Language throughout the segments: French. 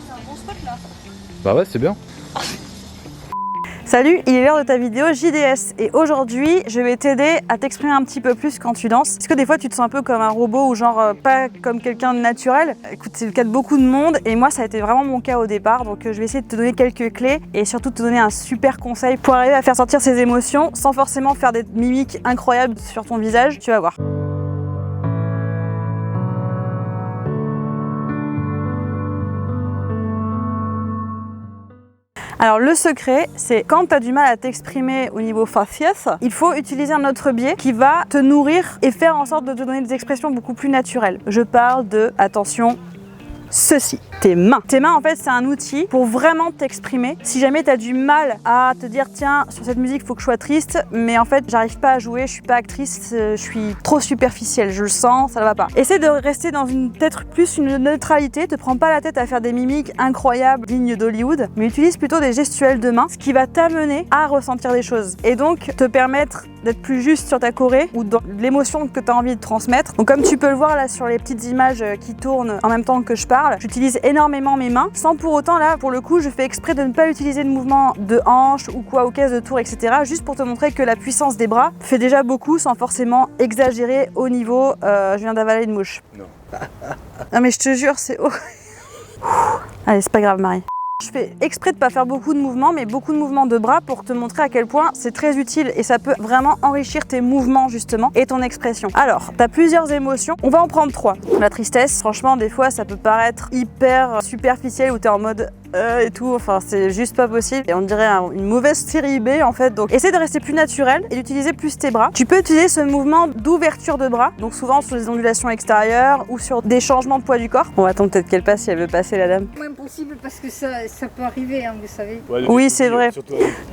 C'est un bon spot là. Bah ouais, c'est bien. Salut, il est l'heure de ta vidéo JDS et aujourd'hui je vais t'aider à t'exprimer un petit peu plus quand tu danses. Parce que des fois tu te sens un peu comme un robot ou genre pas comme quelqu'un de naturel. Écoute, c'est le cas de beaucoup de monde et moi ça a été vraiment mon cas au départ. Donc je vais essayer de te donner quelques clés et surtout te donner un super conseil pour arriver à faire sortir ces émotions sans forcément faire des mimiques incroyables sur ton visage. Tu vas voir. Alors le secret, c'est quand tu as du mal à t'exprimer au niveau faciès, il faut utiliser un autre biais qui va te nourrir et faire en sorte de te donner des expressions beaucoup plus naturelles. Je parle de, attention, ceci, tes mains. Tes mains en fait c'est un outil pour vraiment t'exprimer. Si jamais tu as du mal à te dire tiens sur cette musique il faut que je sois triste mais en fait j'arrive pas à jouer, je suis pas actrice, je suis trop superficielle, je le sens, ça ne va pas. Essaie de rester dans peut-être plus une neutralité, te prends pas la tête à faire des mimiques incroyables dignes d'Hollywood, mais utilise plutôt des gestuels de main, ce qui va t'amener à ressentir des choses et donc te permettre d'être plus juste sur ta choré ou dans l'émotion que tu as envie de transmettre. Donc comme tu peux le voir là sur les petites images qui tournent en même temps que je parle, j'utilise énormément mes mains sans pour autant là pour le coup je fais exprès de ne pas utiliser de mouvement de hanche ou quoi, ou caisse de tour etc. juste pour te montrer que la puissance des bras fait déjà beaucoup sans forcément exagérer au niveau je viens d'avaler une mouche. Non. Non mais je te jure c'est allez c'est pas grave Marie. Je fais exprès de ne pas faire beaucoup de mouvements, mais beaucoup de mouvements de bras pour te montrer à quel point c'est très utile et ça peut vraiment enrichir tes mouvements justement et ton expression. Alors, tu as plusieurs émotions, on va en prendre 3. La tristesse, franchement des fois ça peut paraître hyper superficiel où tu es en mode et tout, enfin c'est juste pas possible et on dirait une mauvaise série B en fait, donc essaie de rester plus naturel et d'utiliser plus tes bras. Tu peux utiliser ce mouvement d'ouverture de bras, donc souvent sur les ondulations extérieures ou sur des changements de poids du corps. On va attendre peut-être qu'elle passe si elle veut passer la dame. Impossible parce que ça peut arriver, hein, vous savez. Ouais, oui c'est vrai.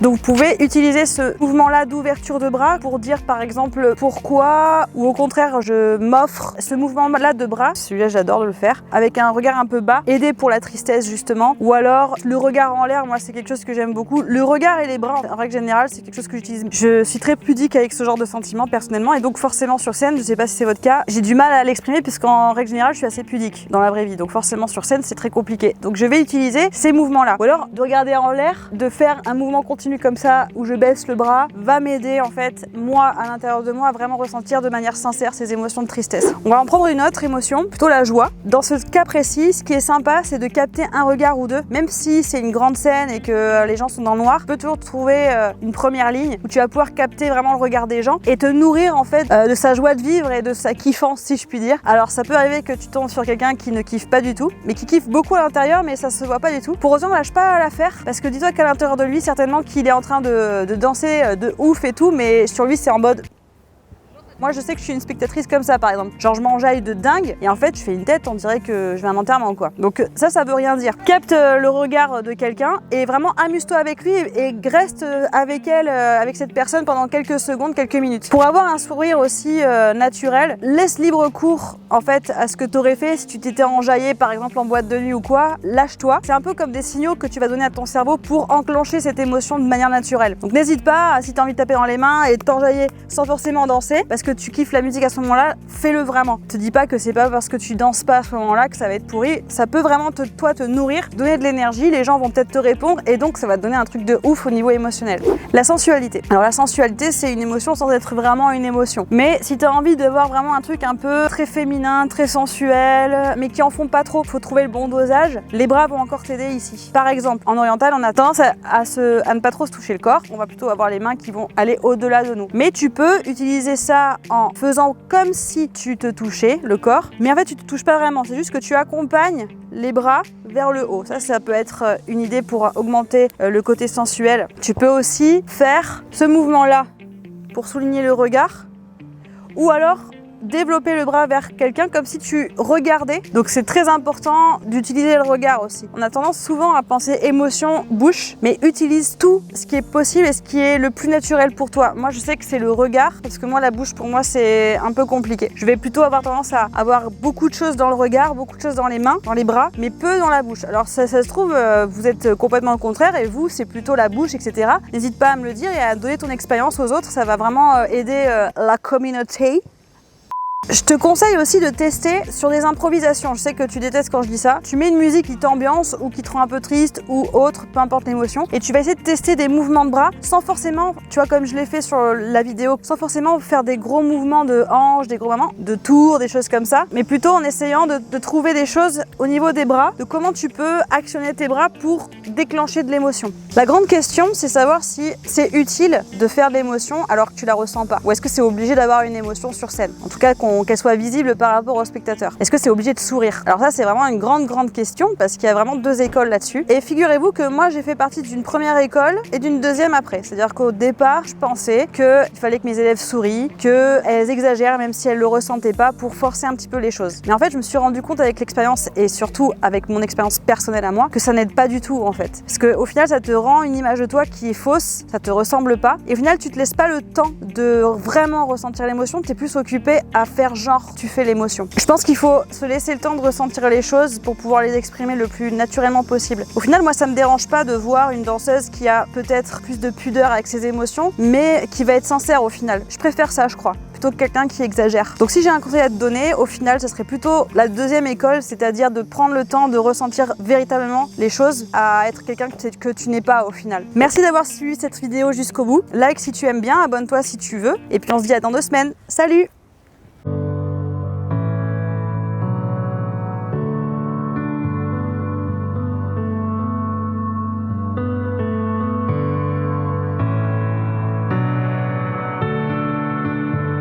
Donc vous pouvez utiliser ce mouvement là d'ouverture de bras pour dire par exemple pourquoi ou au contraire je m'offre ce mouvement là de bras, celui-là j'adore de le faire, avec un regard un peu bas, aider pour la tristesse justement, ou alors le regard en l'air, moi c'est quelque chose que j'aime beaucoup. Le regard et les bras en règle générale c'est quelque chose que j'utilise. Je suis très pudique avec ce genre de sentiments personnellement et donc forcément sur scène, je sais pas si c'est votre cas, j'ai du mal à l'exprimer puisqu'en règle générale je suis assez pudique dans la vraie vie, donc forcément sur scène c'est très compliqué. Donc je vais utiliser ces mouvements là, ou alors de regarder en l'air, de faire un mouvement continu comme ça où je baisse le bras va m'aider en fait moi à l'intérieur de moi à vraiment ressentir de manière sincère ces émotions de tristesse. On va en prendre une autre émotion, plutôt la joie. Dans ce cas précis, ce qui est sympa c'est de capter un regard ou deux, même si c'est une grande scène et que les gens sont dans le noir, tu peux toujours trouver une première ligne où tu vas pouvoir capter vraiment le regard des gens et te nourrir en fait de sa joie de vivre et de sa kiffance si je puis dire. Alors ça peut arriver que tu tombes sur quelqu'un qui ne kiffe pas du tout, mais qui kiffe beaucoup à l'intérieur mais ça se voit pas du tout. Pour autant lâche pas l'affaire parce que dis-toi qu'à l'intérieur de lui certainement qu'il est en train de danser de ouf et tout, mais sur lui c'est en mode... Moi je sais que je suis une spectatrice comme ça par exemple, genre je m'enjaille de dingue et en fait je fais une tête, on dirait que je vais à un enterrement quoi. Donc ça veut rien dire. Capte le regard de quelqu'un et vraiment amuse-toi avec lui et reste avec elle, avec cette personne pendant quelques secondes, quelques minutes. Pour avoir un sourire aussi naturel, laisse libre cours en fait à ce que tu aurais fait si tu t'étais enjaillé par exemple en boîte de nuit ou quoi, lâche-toi. C'est un peu comme des signaux que tu vas donner à ton cerveau pour enclencher cette émotion de manière naturelle. Donc n'hésite pas, si tu as envie de taper dans les mains et de t'enjailler sans forcément danser, parce que tu kiffes la musique à ce moment-là, fais-le vraiment. Te dis pas que c'est pas parce que tu danses pas à ce moment-là que ça va être pourri. Ça peut vraiment toi te nourrir, donner de l'énergie, les gens vont peut-être te répondre et donc ça va te donner un truc de ouf au niveau émotionnel. La sensualité. Alors la sensualité, c'est une émotion sans être vraiment une émotion. Mais si tu as envie de voir vraiment un truc un peu très féminin, très sensuel, mais qui en font pas trop, faut trouver le bon dosage, les bras vont encore t'aider ici. Par exemple, en oriental, on a tendance à ne pas trop se toucher le corps. On va plutôt avoir les mains qui vont aller au-delà de nous. Mais tu peux utiliser ça en faisant comme si tu te touchais le corps, mais en fait tu te touches pas vraiment, c'est juste que tu accompagnes les bras vers le haut. Ça peut être une idée pour augmenter le côté sensuel. Tu peux aussi faire ce mouvement-là pour souligner le regard, ou alors développer le bras vers quelqu'un comme si tu regardais. Donc c'est très important d'utiliser le regard aussi. On a tendance souvent à penser émotion, bouche, mais utilise tout ce qui est possible et ce qui est le plus naturel pour toi. Moi je sais que c'est le regard, parce que moi la bouche pour moi c'est un peu compliqué. Je vais plutôt avoir tendance à avoir beaucoup de choses dans le regard, beaucoup de choses dans les mains, dans les bras, mais peu dans la bouche. Alors ça se trouve, vous êtes complètement le contraire et vous c'est plutôt la bouche, etc. N'hésite pas à me le dire et à donner ton expérience aux autres, ça va vraiment aider la communauté. Je te conseille aussi de tester sur des improvisations. Je sais que tu détestes quand je dis ça. Tu mets une musique qui t'ambiance ou qui te rend un peu triste ou autre, peu importe l'émotion, et tu vas essayer de tester des mouvements de bras sans forcément, tu vois, comme je l'ai fait sur la vidéo, sans forcément faire des gros mouvements de hanches, des gros mouvements de tours, des choses comme ça, mais plutôt en essayant de trouver des choses au niveau des bras, de comment tu peux actionner tes bras pour déclencher de l'émotion. La grande question, c'est savoir si c'est utile de faire de l'émotion alors que tu la ressens pas, ou est-ce que c'est obligé d'avoir une émotion sur scène, en tout cas qu'elle soit visible par rapport au spectateur. Est-ce que c'est obligé de sourire? Alors ça, c'est vraiment une grande question parce qu'il y a vraiment deux écoles là-dessus. Et figurez-vous que moi, j'ai fait partie d'une première école et d'une deuxième après. C'est-à-dire qu'au départ, je pensais qu'il fallait que mes élèves sourient, qu'elles exagèrent même si elles le ressentaient pas pour forcer un petit peu les choses. Mais en fait, je me suis rendu compte avec l'expérience et surtout avec mon expérience personnelle à moi que ça n'aide pas du tout en fait. Parce qu'au final, ça te rend une image de toi qui est fausse, ça te ressemble pas. Et au final, tu te laisses pas le temps de vraiment ressentir l'émotion, tu es plus occupé à faire genre tu fais l'émotion. Je pense qu'il faut se laisser le temps de ressentir les choses pour pouvoir les exprimer le plus naturellement possible. Au final, moi, ça me dérange pas de voir une danseuse qui a peut-être plus de pudeur avec ses émotions, mais qui va être sincère au final. Je préfère ça, je crois, plutôt que quelqu'un qui exagère. Donc si j'ai un conseil à te donner, au final, ce serait plutôt la deuxième école, c'est-à-dire de prendre le temps de ressentir véritablement les choses, à être quelqu'un que tu n'es pas au final. Merci d'avoir suivi cette vidéo jusqu'au bout. Like si tu aimes bien, abonne-toi si tu veux, et puis on se dit à dans 2 semaines. Salut!